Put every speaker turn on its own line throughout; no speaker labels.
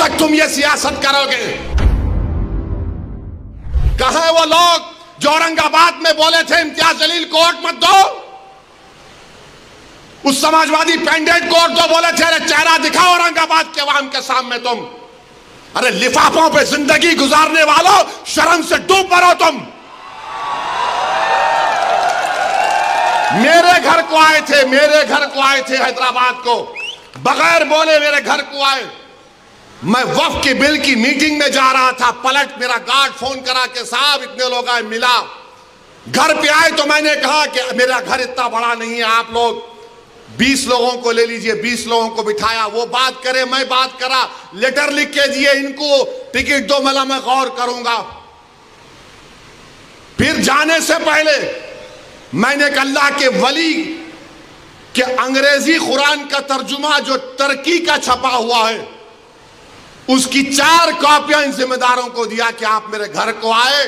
तक तुम ये सियासत करोगे? कहां है वो लोग जो औरंगाबाद में बोले थे इम्तियाज जलील को वोट मत दो? उस समाजवादी पेंडेंट को जो बोले थे अरे चेहरा दिखाओ औरंगाबाद के अवाम के सामने तुम। अरे लिफाफों पे जिंदगी गुजारने वालों, शर्म से डूब मरो तुम। मेरे घर को आए थे, मेरे घर को आए थे हैदराबाद को, बगैर बोले मेरे घर को आए। मैं वक्फ के बिल की मीटिंग में जा रहा था, पलट मेरा गार्ड फोन करा के साहब इतने लोग आए, मिला। घर पे आए तो मैंने कहा कि मेरा घर इतना बड़ा नहीं है, आप लोग 20 लोगों को ले लीजिए। 20 लोगों को बिठाया, वो बात करे, मैं बात करा, लेटर लिख के दिए, इनको टिकट दो, मैं गौर करूंगा। फिर जाने से पहले मैंने एक अल्लाह के वली के अंग्रेजी कुरान का तर्जुमा जो तुर्की का छपा हुआ है, उसकी 4 कॉपियां इन जिम्मेदारों को दिया कि आप मेरे घर को आए,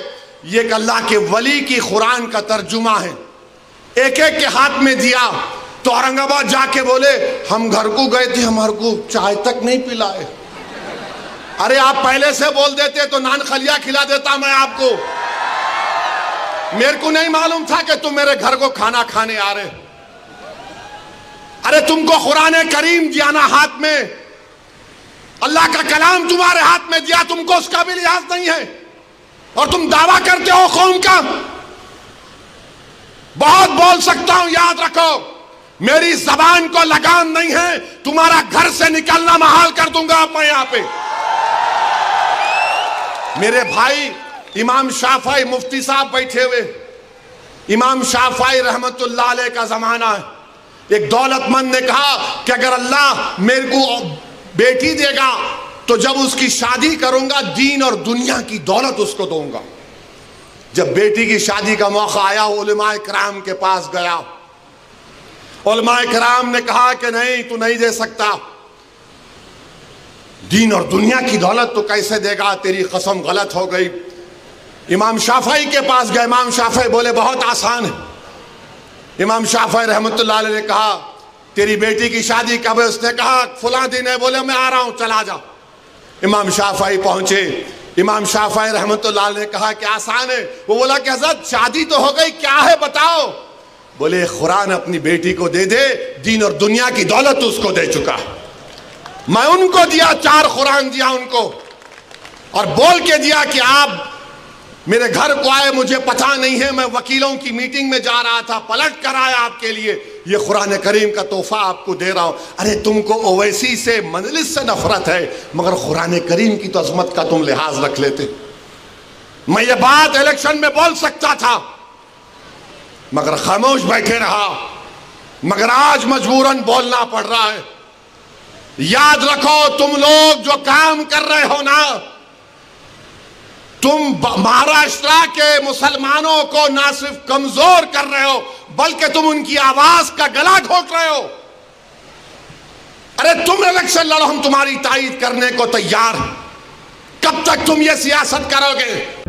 ये एक अल्लाह के वली की कुरान का तर्जुमा है। एक एक के हाथ में दिया तो औरंगाबाद जाके बोले हम घर को गए थे, हमारे को चाय तक नहीं पिलाए। अरे आप पहले से बोल देते तो नान खलिया खिला देता मैं आपको। मेरे को नहीं मालूम था कि तुम मेरे घर को खाना खाने आ रहे। अरे तुमको कुरान करीम दिया ना हाथ में, अल्लाह का कलाम तुम्हारे हाथ में दिया, तुमको उसका भी लिहाज नहीं है और तुम दावा करते हो कौम का। बहुत बोल सकता हूं, याद रखो मेरी जबान को लगाम नहीं है, तुम्हारा घर से निकलना महाल कर दूंगा मैं यहां पे। मेरे भाई इमाम शाफई मुफ्ती साहब बैठे हुए, इमाम शाफई रहमतुल्लाह अलैह का जमाना है। एक दौलतमंद ने कहा कि अगर अल्लाह मेरे को बेटी देगा तो जब उसकी शादी करूंगा दीन और दुनिया की दौलत उसको दूंगा। जब बेटी की शादी का मौका आया, उलमाए किराम के पास गया, उलमाए किराम ने कहा कि नहीं तू नहीं दे सकता, दीन और दुनिया की दौलत तो कैसे देगा, तेरी कसम गलत हो गई। इमाम शाफई के पास गए, इमाम शाफई बोले बहुत आसान है। इमाम शाफई रहमतुल्लाह अलैह ने कहा तेरी बेटी की शादी कब है? उसने कहा फुला दिन है। बोले मैं आ रहा हूं, चला जा। इमाम शाफई पहुंचे, इमाम शाफई रहमतुल्लाह अलैह ने कहा कि आसान है। वो बोला कि हज़रत शादी तो हो गई, क्या है बताओ। बोले कुरान अपनी बेटी को दे दे, दीन और दुनिया की दौलत उसको दे चुका। मैं उनको दिया, 4 कुरान दिया उनको और बोल के दिया कि आप मेरे घर को आए, मुझे पता नहीं है, मैं वकीलों की मीटिंग में जा रहा था, पलट कर आया आपके लिए, ये कुरान करीम का तोहफा आपको दे रहा हूं। अरे तुमको ओवैसी से मजलिस से नफरत है, मगर कुरान करीम की तो अजमत का तुम लिहाज रख लेते। मैं ये बात इलेक्शन में बोल सकता था मगर खामोश बैठे रहा, मगर आज मजबूरन बोलना पड़ रहा है। याद रखो तुम लोग जो काम कर रहे हो ना, तुम महाराष्ट्र के मुसलमानों को ना सिर्फ कमजोर कर रहे हो बल्कि तुम उनकी आवाज का गला घोट रहे हो। अरे तुम इलेक्शन लड़ो, हम तुम्हारी तायीद करने को तैयार हैं। कब तक तुम ये सियासत करोगे?